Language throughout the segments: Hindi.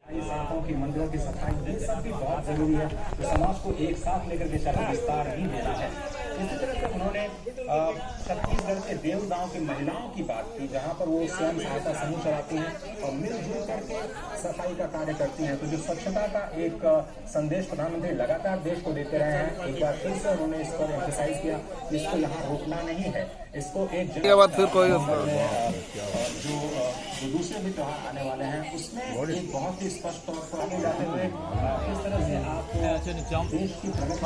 सड़कों की, मंदिरों की सफाई, ये सब भी बहुत जरूरी है। तो समाज को एक साथ लेकर के चलना, विस्तार भी देना है। इसी तरह से उन्होंने छत्तीसगढ़ के देव गांव की महिलाओं की बात की, जहां पर वो स्वयं सहायता समूह चलाती हैं और मिलजुल करके सफाई का कार्य करती हैं। तो जो स्वच्छता का एक संदेश प्रधानमंत्री लगातार देश को देते रहे हैं, एक बार फिर से उन्होंने इस पर एम्फसाइज किया, इसको यहाँ रोकना नहीं है, इसको एक जो दूसरे भी त्योहार आने वाले हैं उसमें एक बहुत ही स्पष्ट तौर पर आगे जाते हुए किस तरह से आप देश की प्रगति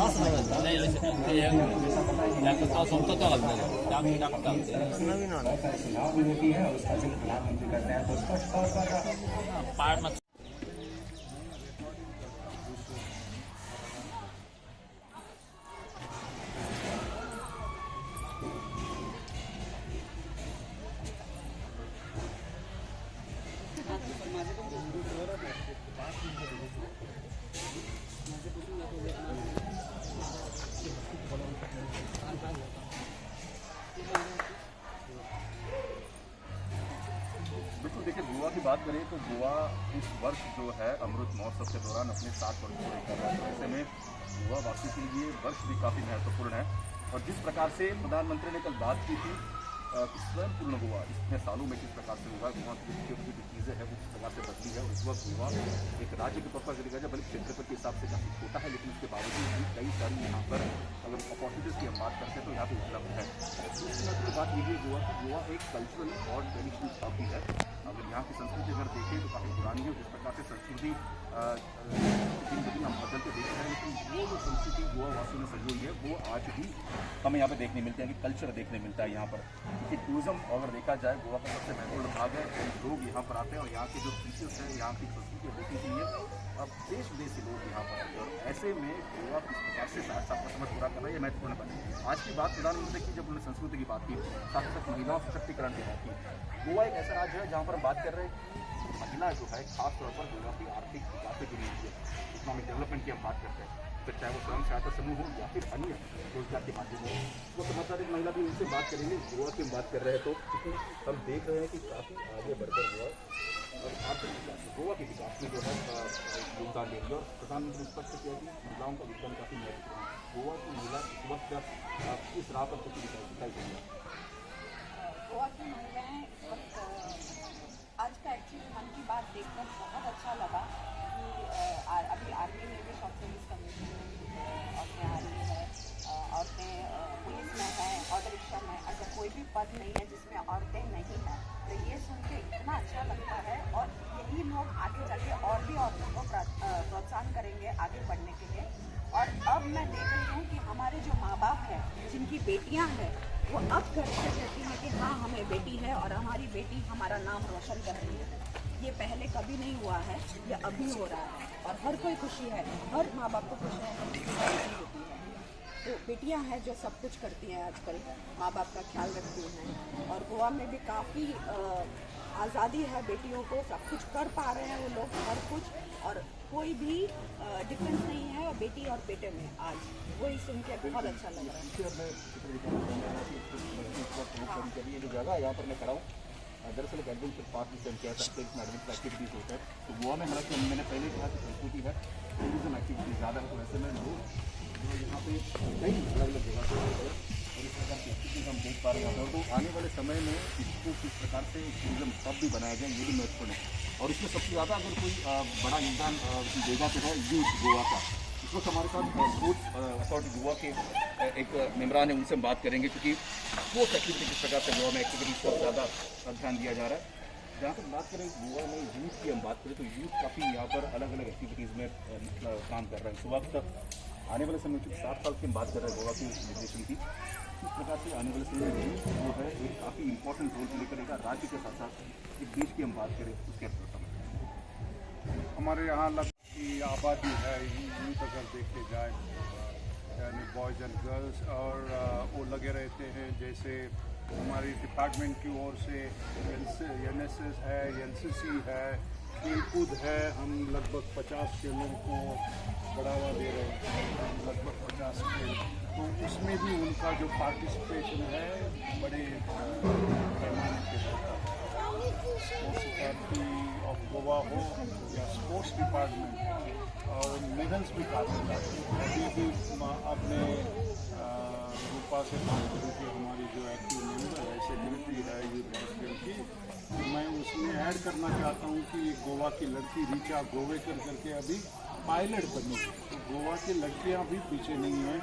सुझाव भी देती है और उसका जिक्र प्रधानमंत्री करते हैं। तो स्पष्ट तौर पर बिल्कुल, देखिए गोवा की बात करें तो गोवा इस वर्ष जो है अमृत महोत्सव के दौरान अपने 7 वर्ष पूरे कर रहा है। तो ऐसे में गोवा वासी के लिए वर्ष भी काफ़ी महत्वपूर्ण है। और जिस प्रकार से प्रधानमंत्री ने कल बात की थी कि स्वयंपूर्ण गोवा इतने सालों में किस प्रकार से हुआ, गोवा की जो चीज़ें हैं वो किस प्रकार से बदली है। और इस वक्त गोवा एक राज्य के तौर पर देखा जाए, भले क्षेत्रफल के हिसाब से काफ़ी छोटा है, लेकिन उसके बावजूद भी कई सारी यहाँ पर अगर अपॉर्चुनिटीज़ की हम बात करते हैं तो यहाँ पर उपलब्ध है। दूसरी महत्वपूर्ण बात ये भी गोवा एक कल्चरल और ट्रेडिशनल हब भी है। अगर यहाँ की संस्कृति अगर देखें तो काफ़ी पुरानी है। जिस प्रकार से संस्कृति दिन ब दिन हम बदलते देख रहे हैं, लेकिन वो जो संस्कृति गोवा वासियों ने संजोई है वो आज भी हमें यहाँ पे देखने मिलते हैं कि कल्चर देखने मिलता है यहाँ पर। क्योंकि टूरिज़्म अगर देखा जाए गोवा का सबसे महत्वपूर्ण भाग है। लोग यहाँ पर आते हैं और यहाँ के जो फीचर्स हैं, यहाँ की संस्कृति देखने के लिए अब देश विदेश से लोग यहाँ पर आते हैं। और ऐसे में गोवा किस प्रकार से साथ आपका समझ पूरा कर रहा है, ये महत्वपूर्ण बात है। आज की बात प्रधानमंत्री की जब उन्होंने संस्कृति की बात की, साथ ही साथ महिलाओं सशक्तिकरण की बात की। गोवा एक ऐसा राज्य है जहाँ पर हम बात कर रहे हैं महिला जो है खास तौर पर गोवा की आर्थिक विकास से जुड़ी हुई है। इकोनॉमिक डेवलपमेंट की हम बात करते हैं, फिर चाहे वो स्वयं सहायता समूह हो या फिर अन्य रोजगार के माध्यम हो। वो समाचार एक महिला भी उनसे बात करेंगे। गोवा की हम बात कर रहे हैं तो हम देख रहे हैं कि काफ़ी आगे बढ़कर गोवा और आर्थिक विकास गोवा के विकास में जो है योगदान देंगे। और प्रधानमंत्री ने स्पष्ट किया कि महिलाओं का योगदान काफ़ी महत्वपूर्ण है। गोवा की महिला इस वक्त इस राह पर कुछ दिखाई देंगे। गोवा की महिलाएं आज का एक्चुअली मन की बात देखकर बहुत अच्छा लगा कि अभी आर्मी में भी शॉर्ट सर्विस कमीशन में औरतें आ रही है, औरतें पुलिस में हैं, ऑटो रिक्शा में, अगर कोई भी पद नहीं है जिसमें औरतें नहीं हैं, तो ये सुन के इतना अच्छा लगता है। और यही लोग आगे जाके और भी औरतों को प्रोत्साहन करेंगे आगे बढ़ने के लिए। और अब मैं देख रही हूँ कि हमारे जो माँ बाप हैं, जिनकी बेटियाँ हैं, वो अब घर से कहती हैं कि हाँ हमें बेटी है और हमारी बेटी हमारा नाम रोशन कर रही है। ये पहले कभी नहीं हुआ है, ये अभी हो रहा है और हर कोई खुशी है, हर माँ बाप को खुशी है होती है। तो बेटियां हैं जो सब कुछ करती हैं, आजकल माँ बाप का ख्याल रखती हैं। और गोवा में भी काफ़ी आज़ादी है, बेटियों को सब कुछ कर पा रहे हैं वो लोग, हर कुछ, और कोई भी डिफरेंस नहीं है बेटी और बेटे में। आज वही सुन के बहुत अच्छा लग रहा है। जगह यहाँ पर मैं खड़ा हूँ, दरअसल एक एडवेंचर पार्क जिसे हम कह सकते हैं, इसमें एडवेंचर एक्टिविटीज़ होता है। तो गोवा में हालांकि मैंने पहले कहा कि संस्कृति है, टूरिज्म एक्टिविटीज ज़्यादा है, तो ऐसे में लोग जो यहाँ पे कई अलग अलग जगह से और इस प्रकार की एक्टिविटीज हम देख पा रहे हैं। तो आने वाले समय में इसको किस प्रकार से टूरिज्म हब भी बनाया जाए, ये भी महत्वपूर्ण है। और इसमें सबसे ज़्यादा अगर कोई बड़ा योगदान देगा तो है यूथ गोवा का। इस वक्त हमारे साथ स्पोर्ट्स अथॉरिटी गोवा के एक मेम्बरान है, उनसे हम बात करेंगे, क्योंकि स्पोर्ट्स एक्टिविटी किस प्रकार से गोवा में एक्टिविटीज़ पर ज़्यादा ध्यान दिया जा रहा है। जहाँ पर बात करें गोवा में यूथ की हम बात करें तो यूथ काफ़ी यहाँ पर अलग अलग एक्टिविटीज़ में काम कर रहे हैं। इस वक्त आने वाले समय में 7 साल की हम बात कर रहे हैं गोवा की निर्देशन की, इस प्रकार से आने वाले समय में यूथ जो है एक काफ़ी इंपॉर्टेंट रोल प्ले करेगा राज्य के साथ साथ। एक देश की हम बात करें उसके हमारे यहाँ की आबादी है यूथ अगर देखे जाए, यानी बॉयज़ एंड गर्ल्स, और वो लगे रहते हैं। जैसे हमारी डिपार्टमेंट की ओर से NSS है, NCC है, खेलकूद है। हम लगभग 50 खेलों को बढ़ावा दे रहे हैं, लगभग 50 खेल। तो उसमें भी उनका जो पार्टिसिपेशन है बड़े पैमाने पे होता है। Sports authority of Goa Goa हो या स्पोर्ट्स डिपार्टमेंट और मेडल्स भी काफ़ी लाते हैं। अभी भी अपने रूपा से बात करूँ कि हमारी जो एक्टिव मेंबर है सेक्रेटरी है यूथ हॉस्टल की, तो मैं उसमें ऐड करना चाहता हूँ कि गोवा की लड़की रीचा गोवेकर करके अभी पायलट बनी। तो गोवा की लड़कियाँ भी पीछे नहीं हैं।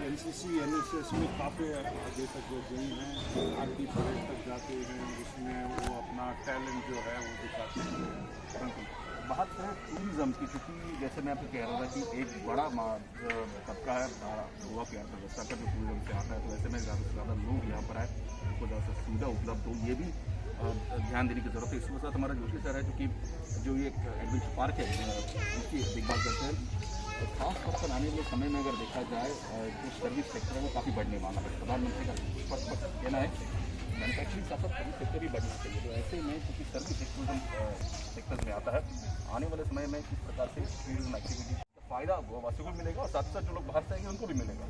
एनसीसी एनएसएस में काफ़ी आगे तक वो गई हैं, आरती परेड तक जाते हैं, उसमें वो अपना टैलेंट जो है वो दिखाते हैं। बात करें टूरिज़्म की, क्योंकि जैसे मैं आपको कह रहा था कि एक बड़ा तबका है गोवा की अर्थव्यवस्था का जो टूरिज़्म से आता है, तो ऐसे में ज़्यादा से ज़्यादा लोग यहाँ पर आए, उनको ज़्यादा सुविधा उपलब्ध हो, ये भी ध्यान देने की ज़रूरत है। इसके साथ हमारा जोशी सर है, जो ये एक एडवेंचर पार्क है उसकी देखभाल करते हैं। खास तौर पर आने वाले समय में अगर देखा जाए जो सर्विस सेक्टर है वो काफ़ी बढ़ने वाला है। प्रधानमंत्री का स्पष्ट कहना है मैन्युफैक्चरिंग का सर्विस सेक्टर भी बढ़ना चाहिए। तो ऐसे में क्योंकि सर्विस सेक्टर में आता है, आने वाले समय में किस प्रकार से टूरिज्म एक्टिविटी का फ़ायदा गोवावासियों को मिलेगा और साथ साथ जो लोग बाहर से आएंगे उनको भी मिलेगा।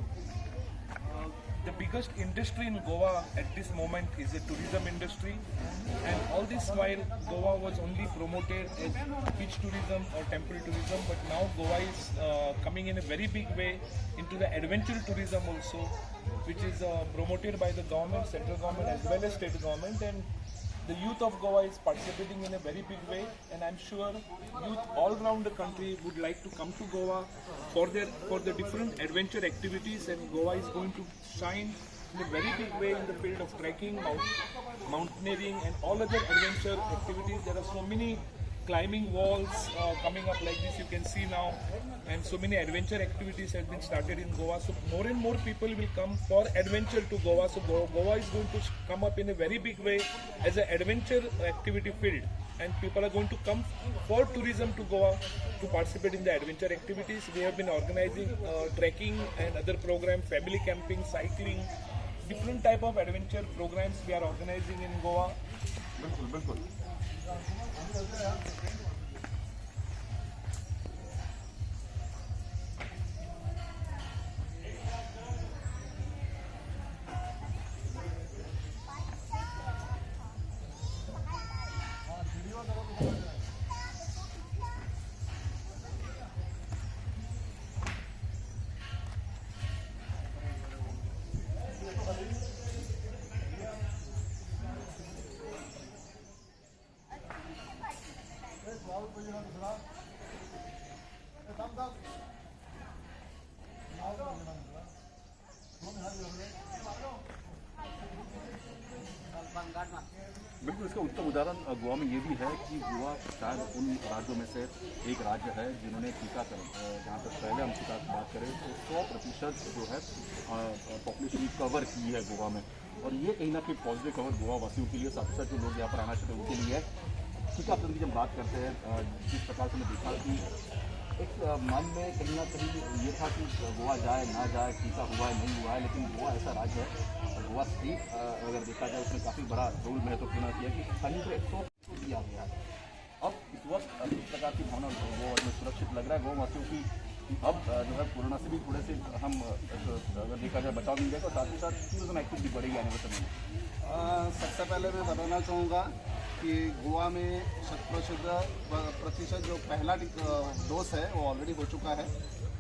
The biggest industry in Goa at this moment is the tourism industry, and all this while Goa was only promoted as beach tourism or temple tourism, but now Goa is coming in a very big way into the adventure tourism also, which is promoted by the government, central government as well as state government, and the youth of Goa is participating in a very big way, and I'm sure youth all around the country would like to come to Goa for the different adventure activities, and Goa is going to shine in a very big way in the field of trekking, mountaineering and all other adventure activities. There are so many climbing walls coming up like this, you can see now, and so many adventure activities have been started in Goa. So more and more people will come for adventure to Goa. So Goa is going to come up in a very big way as an adventure activity field, and people are going to come for tourism to Goa to participate in the adventure activities. We have been organizing trekking and other programs, family camping, cycling, different type of adventure programs we are organizing in Goa. बिल्कुल बिल्कुल। बिल्कुल, इसका उत्तम उदाहरण गोवा में ये भी है कि गोवा शायद उन राज्यों में से एक राज्य है जिन्होंने टीकाकरण, जहाँ तक पहले हम टीका की बात करें तो 100% जो है पॉपुलेशन कवर की है गोवा में, और ये कहीं ना कहीं पॉजिटिव खबर गोवा वासियों के लिए, साथ साथ जो लोग यहाँ पर आना चाहते हैं उनके लिए है। टीकाकरण की जब बात करते हैं, जिस प्रकार से मैं देखा कि एक मन में कहीं ना कहीं ये था कि गोवा जाए ना जाए, टीका हुआ है नहीं हुआ है, लेकिन गोवा ऐसा राज्य है, गोवा स्टेट अगर देखा जाए उसमें काफ़ी बड़ा रोल महत्वपूर्ण किया कि 100% दिया गया है। अब इस वक्त इस प्रकार की भावना गोवा में सुरक्षित लग रहा है गोवा वासियों की। अब जो है कोरोना से भी थोड़े से हम अगर देखा जाए बचाव मिल जाएगा, साथ ही साथ टूरिज्म एक्टिविटी बढ़ेगी आने वाले समय में। सबसे पहले मैं बताना चाहूँगा कि गोवा में 100% जो पहला डोज है वो ऑलरेडी हो चुका है,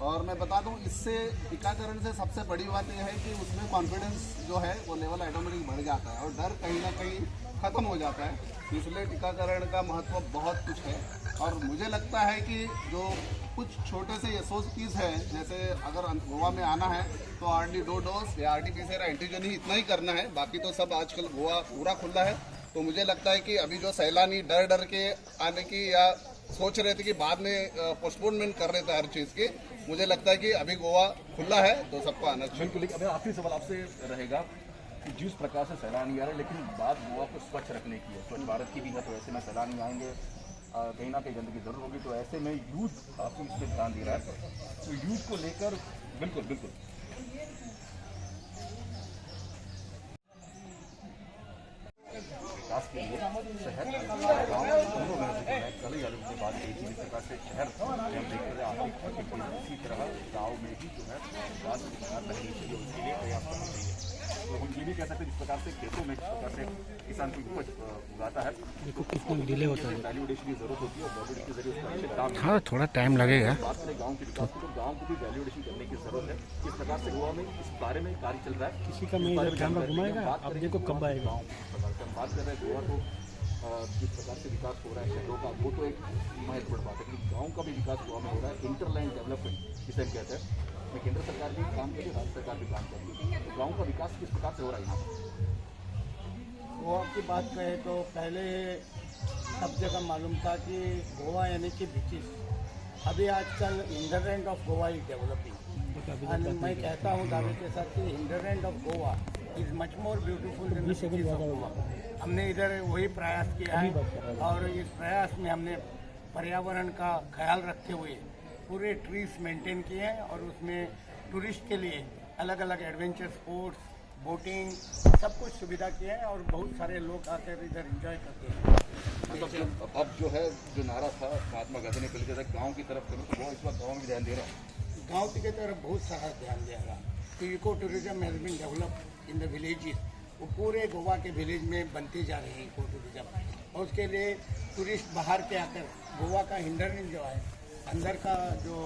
और मैं बता दूं इससे टीकाकरण से सबसे बड़ी बात यह है कि उसमें कॉन्फिडेंस जो है वो लेवल ऑटोमेटिक बढ़ जाता है और डर कहीं ना कहीं ख़त्म हो जाता है। इसलिए टीकाकरण का महत्व बहुत कुछ है, और मुझे लगता है कि जो कुछ छोटे से SOPs है, जैसे अगर गोवा में आना है तो RD 2 डोज या RT-PCR एंटीजन ही इतना ही करना है, बाकी तो सब आजकल गोवा पूरा खुला है। तो मुझे लगता है कि अभी जो सैलानी डर के आने की या सोच रहे थे कि बाद में पोस्टपोनमेंट कर रहे थे हर चीज़ की, मुझे लगता है कि अभी गोवा खुला है तो सबको आना चाहिए। बिल्कुल। लेकिन आखिरी सवाल आपसे रहेगा कि जिस प्रकार से सैलानी आ रहे हैं, लेकिन बात गोवा को स्वच्छ रखने की है, स्वच्छ भारत की भी है, तो ऐसे में सैलानी आएंगे, कहीं ना कहीं गंदगी जरूर होगी, तो ऐसे में यूथ काफ़ी इस पर ध्यान दे रहा है, तो यूथ को लेकर बिल्कुल बिल्कुल विकास के लिए शहर गाँव दोनों में कल यादव के बाद एक ही प्रकार से शहर हम देखते हैं आर्थिक इसी तरह गाँव में भी जो है विकास की पहले उसके लिए प्रयास करना चाहिए। तो हम ये भी कह सकते हैं जिस प्रकार से खेतों में जिस प्रकार से किसान कोई उपज उगाता है देखो कितना डिले होता है। वैल्यूडेशन की जरूरत होती है और वैल्यूडेशन के जरिए उसका अच्छे दाम हाँ थोड़ा टाइम लगेगा। बात करें गाँव के विकास की तो गाँव को भी वैल्यूडेशन करने की जरूरत है। किस प्रकार से गोवा में इस बारे में कार्य चल रहा है किसी का मैं इधर कैमरा घुमाएगा, अब देखो कब आएगा। हम बात कर रहे हैं गोवा को जिस प्रकार से विकास हो रहा है शहरों का, वो तो एक महत्वपूर्ण बात है, लेकिन गाँव का भी विकास गोवा में हो रहा है। इंटरलाइन डेवलपमेंट जिसे हम कहते हैं, में केंद्र सरकार भी काम कर रही है, राज्य सरकार भी काम कर रही है। तो गाँव का विकास किस प्रकार से हो रहा है यहाँ पर? गोवा की बात करें तो पहले सब जगह मालूम था कि गोवा यानी कि बीचेस, अभी आजकल hinterland of Goa is developing. और मैं कहता हूँ दावे के साथ कि hinterland of Goa is much more beautiful then the cities of Goa. हमने इधर वही प्रयास किया है और इस प्रयास में हमने पर्यावरण का ख्याल रखते हुए पूरे ट्रीज मेंटेन किए हैं और उसमें टूरिस्ट के लिए अलग अलग एडवेंचर स्पोर्ट्स, बोटिंग, सब कुछ सुविधा किए हैं और बहुत सारे लोग आकर इधर एंजॉय करते हैं। अब जो है जो नारा था महात्मा गांधी ने पहले था गाँव की तरफ करो, तो वो इस वक्त गाँव में ध्यान दे रहे हैं। गाँव की तरफ बहुत सारा ध्यान दिया रहा। तो eco tourism has been develop in the villages. वो पूरे गोवा के विलेज में बनते जा रहे हैं इको टूरिज्म, और उसके लिए टूरिस्ट बाहर के आकर गोवा का हिंडरलैंड जो है, अंदर का जो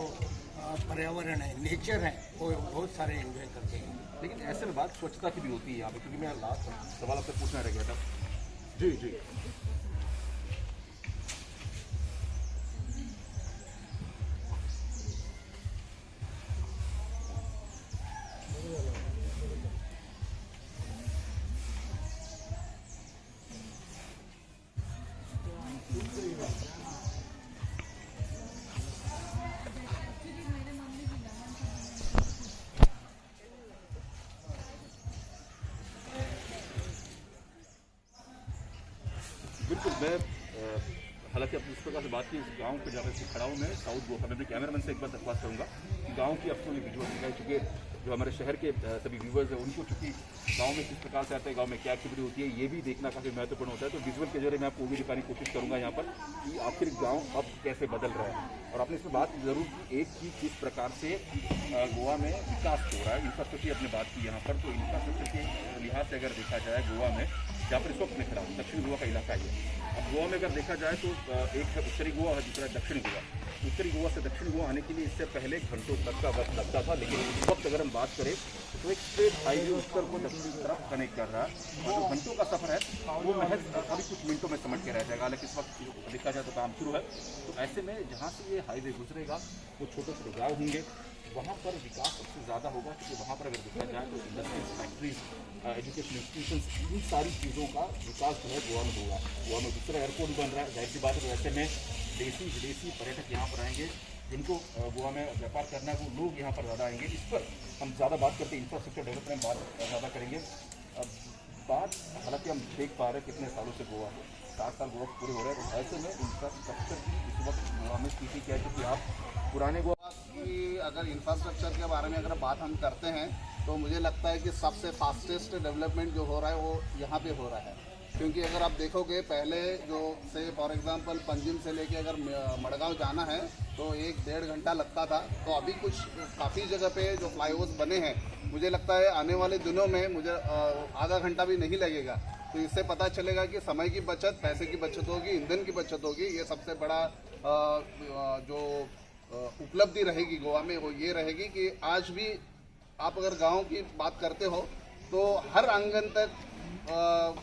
पर्यावरण है, नेचर है, वो बहुत सारे एंजॉय करते हैं। लेकिन ऐसे में बात स्वच्छता की भी होती है यहाँ पे, क्योंकि मैं लास्ट सवाल आपसे पूछना रह गया था। जी जी बिल्कुल। मैं हालांकि अब इस प्रकार से बात की गांव पे जहाँ से खड़ा हूँ मैं साउथ गोवा में, अपने कैमरामैन से एक बार दरख्वास्त करूँगा कि गांव की अब थोड़ी विजुअल दिखाई, चूँकि जो हमारे शहर के सभी व्यूवर्स हैं उनको चूँकि गांव में किस प्रकार से आते हैं, गांव में क्या एक्टिविटी होती है, ये भी देखना काफ़ी महत्वपूर्ण होता है। तो विजुअल के जरिए मैं आपको वो भी दिखाने की कोशिश करूँगा यहाँ पर कि आखिर गाँव अब कैसे बदल रहा है। और आपने इसमें बात जरूर की एक कि किस प्रकार से गोवा में विकास हो रहा है। इंफ्रास्ट्रक्चर आपने बात की यहाँ पर, तो इंफ्रास्ट्रक्चर के लिहाज से अगर देखा जाए गोवा में, जहाँ पर इस वक्त मैं खड़ा हूँ, दक्षिण गोवा का इलाका है। अब गोवा में अगर देखा जाए तो एक है उत्तरी गोवा है, दूसरा दक्षिणी गोवा। उत्तरी गोवा से दक्षिण गोवा आने के लिए इससे पहले घंटों तक का वक्त लगता था, लेकिन इस वक्त अगर हम बात करें तो एक स्ट्रेट हाईवे उत्तर को दक्षिण की तरफ कनेक्ट कर रहा है। और जो घंटों का सफर है वो महज अभी कुछ मिनटों में समझ के रह जाएगा। हालांकि इस वक्त देखा जाए तो काम शुरू है। तो ऐसे में जहाँ से ये हाईवे गुजरेगा वो छोटे छोटे गाँव होंगे, वहाँ पर विकास सबसे ज़्यादा होगा, क्योंकि वहाँ पर अगर देखा जाए तो इंडस्ट्रीज, फैक्ट्रीज, एजुकेशन इंस्टीट्यूशन, इन सारी चीज़ों का विकास जो है गोवा में होगा। गोवा में दूसरा एयरपोर्ट बन रहा है, जाहिर सी बात है। तो ऐसे में देसी विदेशी पर्यटक यहाँ पर आएंगे, जिनको गोवा में व्यापार करना है वो लोग यहाँ पर ज़्यादा आएंगे। इस पर हम ज़्यादा बात करते हैं, इंफ्रास्ट्रक्चर डेवलपमेंट बात ज़्यादा करेंगे। बात हालांकि हम देख पा रहे हैं कितने सालों से गोवा में 7 साल गोवा पूरे हो रहे हैं। तो ऐसे में इंफ्रास्ट्रक्चर की इस वक्त गोवा में स्थिति क्या है, क्योंकि आप पुराने गोवा की अगर इंफ्रास्ट्रक्चर के बारे में अगर बात हम करते हैं तो मुझे लगता है कि सबसे फास्टेस्ट डेवलपमेंट जो हो रहा है वो यहाँ पे हो रहा है। क्योंकि अगर आप देखोगे पहले जो से फॉर एग्जांपल पंजिम से लेके अगर मडगांव जाना है तो 1-1.5 घंटा लगता था, तो अभी कुछ काफ़ी जगह पे जो फ्लाईओवर्स बने हैं, मुझे लगता है आने वाले दिनों में मुझे आधा घंटा भी नहीं लगेगा। तो इससे पता चलेगा कि समय की बचत, पैसे की बचत होगी, ईंधन की बचत होगी। ये सबसे बड़ा जो उपलब्धि रहेगी गोवा में वो ये रहेगी कि आज भी आप अगर गांव की बात करते हो तो हर आंगन तक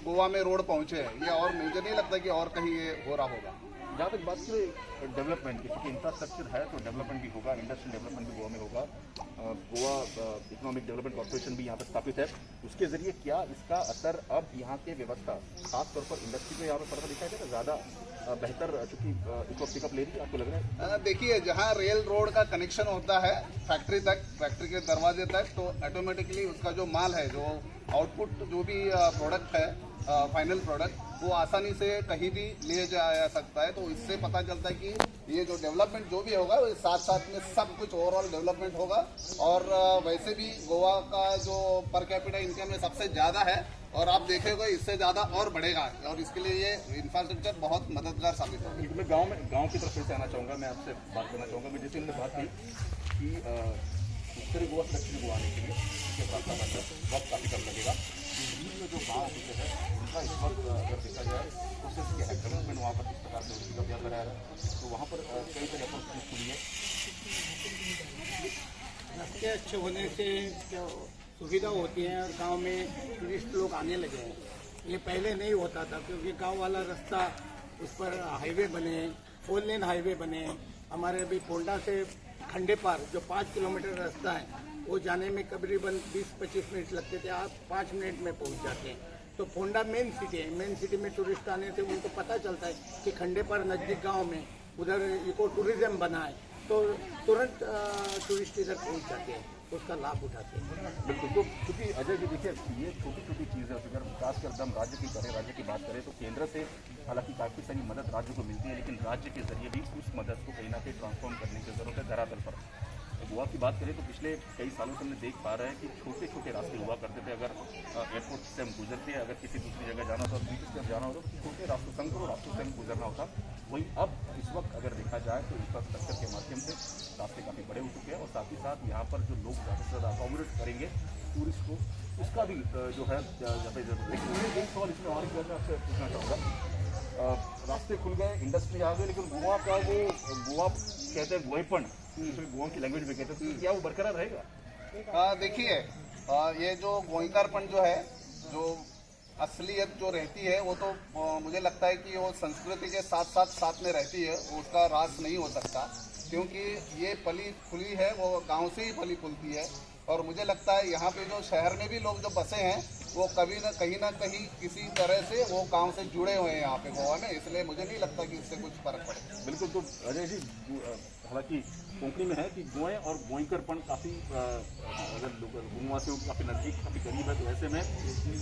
गोवा में रोड पहुंचे हैं। ये और मुझे नहीं लगता कि और कहीं ये हो रहा होगा। जहाँ तक बात करें डेवलपमेंट की, क्योंकि इंफ्रास्ट्रक्चर है तो डेवलपमेंट भी होगा, इंडस्ट्रियल डेवलपमेंट भी गोवा में होगा। गोवा इकोनॉमिक डेवलपमेंट कॉर्पोरेशन भी यहाँ पर स्थापित है। उसके जरिए क्या इसका असर अब यहाँ के व्यवस्था, खासतौर पर इंडस्ट्री में यहाँ पर पड़ता दिखाई देगा ज़्यादा बेहतर, चूँकि इसको पिकअप ले रही है, आपको लग रहा है? देखिए, जहाँ रेल रोड का कनेक्शन होता है फैक्ट्री तक, फैक्ट्री के दरवाजे तक, तो ऑटोमेटिकली उसका जो माल है, जो आउटपुट, जो भी प्रोडक्ट है, फाइनल प्रोडक्ट, वो आसानी से कहीं भी ले जाया सकता है। तो इससे पता चलता है कि ये जो डेवलपमेंट जो भी होगा वो साथ साथ में सब कुछ ओवरऑल डेवलपमेंट होगा। और वैसे भी गोवा का जो पर कैपिटा इनकम है सबसे ज़्यादा है, और आप देखेंगे इससे ज़्यादा और बढ़ेगा, और इसके लिए ये इंफ्रास्ट्रक्चर बहुत मददगार साबित होगा। मैं गाँव की तरफ से आना चाहूँगा, मैं आपसे बात करना चाहूँगा। मैं जैसे इन्होंने बात की कि उत्तरी गोवा से दक्षिणी गोवा आने के लिए इसके रास्ता बनता है, वक्त काफ़ी कम लगेगा। बीच में जो गाँव होते हैं उनका इस वक्त अगर देखा जाए प्रोसेस क्या है, डेवलपमेंट वहाँ पर किस प्रकार से उसकी कब्जा कराया है, तो वहाँ पर कई तरह अपॉर्चुनिटीज खुली है। रास्ते अच्छे होने से जो सुविधा होती है और गांव में टूरिस्ट लोग आने लगे हैं। ये पहले नहीं होता था क्योंकि गांव वाला रास्ता उस पर हाईवे बने, 4 लेन हाईवे बने। हमारे अभी पोंडा से खंडे पार जो 5 किलोमीटर रास्ता है वो जाने में करीबन 20-25 मिनट लगते थे, आप 5 मिनट में पहुंच जाते हैं। तो पोंडा मेन सिटी है, मेन सिटी में टूरिस्ट आने से उनको पता चलता है कि खंडे पार नज़दीक गाँव में उधर इको टूरिज़्म बना है, तो तुरंत टूरिस्ट इधर पहुंच जाते हैं, उसका लाभ उठाते हैं। बिल्कुल, तो क्योंकि अजय जी देखिए ये छोटी छोटी चीज़ है, अगर विकास के एकदम राज्य की बात करें तो केंद्र से हालांकि काफ़ी सारी मदद राज्य को मिलती है, लेकिन राज्य के जरिए भी उस मदद को कहीं ना कहीं ट्रांसफॉर्म करने की जरूरत है धरातल पर। गोवा की बात करें तो पिछले कई सालों से हमने देख पा रहे हैं कि छोटे छोटे रास्ते हुआ करते थे। अगर एयरपोर्ट से हम गुजरते हैं, अगर किसी दूसरी जगह जाना होता, बीच से जाना होता तो छोटे रास्तों संकरों रास्तों से हम गुजरना होता। वहीं अब इस वक्त अगर देखा जाए तो इंफ्रास्ट्रक्चर के माध्यम से रास्ते काफ़ी बड़े हो चुके हैं और साथ ही साथ यहाँ पर जो लोग ज़्यादा से ज़्यादा अकोमोडेट करेंगे टूरिस्ट को, उसका भी जो है लेकिन मैं एक सवाल इसमें और एक बार मैं आपसे पूछना चाहूँगा। रास्ते खुल गए, इंडस्ट्री आ गई, लेकिन गोवा का वो गोवा कहते हैं गोएपन, गोवा की लैंग्वेज में कहते हैं, तो क्या वो बरकरार रहेगा? देखिए ये जो गोइंकारपन जो है, जो असलियत जो रहती है वो तो मुझे लगता है कि वो संस्कृति के साथ में रहती है, उसका रास नहीं हो सकता, क्योंकि ये फली फूली है वो गांव से ही फली फूलती है। और मुझे लगता है यहाँ पे जो शहर में भी लोग जो बसे हैं वो कभी ना कहीं किसी तरह से वो गांव से जुड़े हुए हैं यहाँ पे गोवा में, इसलिए मुझे नहीं लगता कि इससे कुछ फर्क पड़े। बिल्कुल, तो अजय जी हालांकि कोंकणी में है कि गोए और गोइंकरपन काफ़ी अगर लोग गोवासियों को काफ़ी नज़दीक काफ़ी करीब है, तो ऐसे में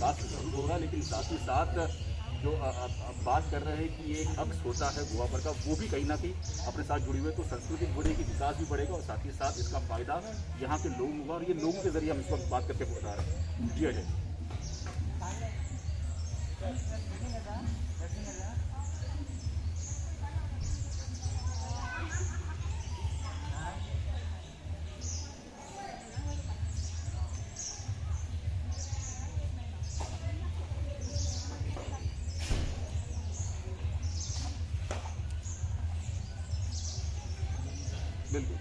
बात जरूर होगा, लेकिन साथ ही साथ जो अब बात कर रहे हैं कि एक अक्स होता है गोवा पर का, वो भी कहीं ना कहीं अपने साथ जुड़े हुए, तो संस्कृति बढ़ेगी, विकास भी बढ़ेगा और साथ ही साथ इसका फायदा यहाँ के लोगों होगा, और ये लोगों के जरिए हम इस वक्त बात करके बता रहे हैं। जी अजय। बिल्कुल।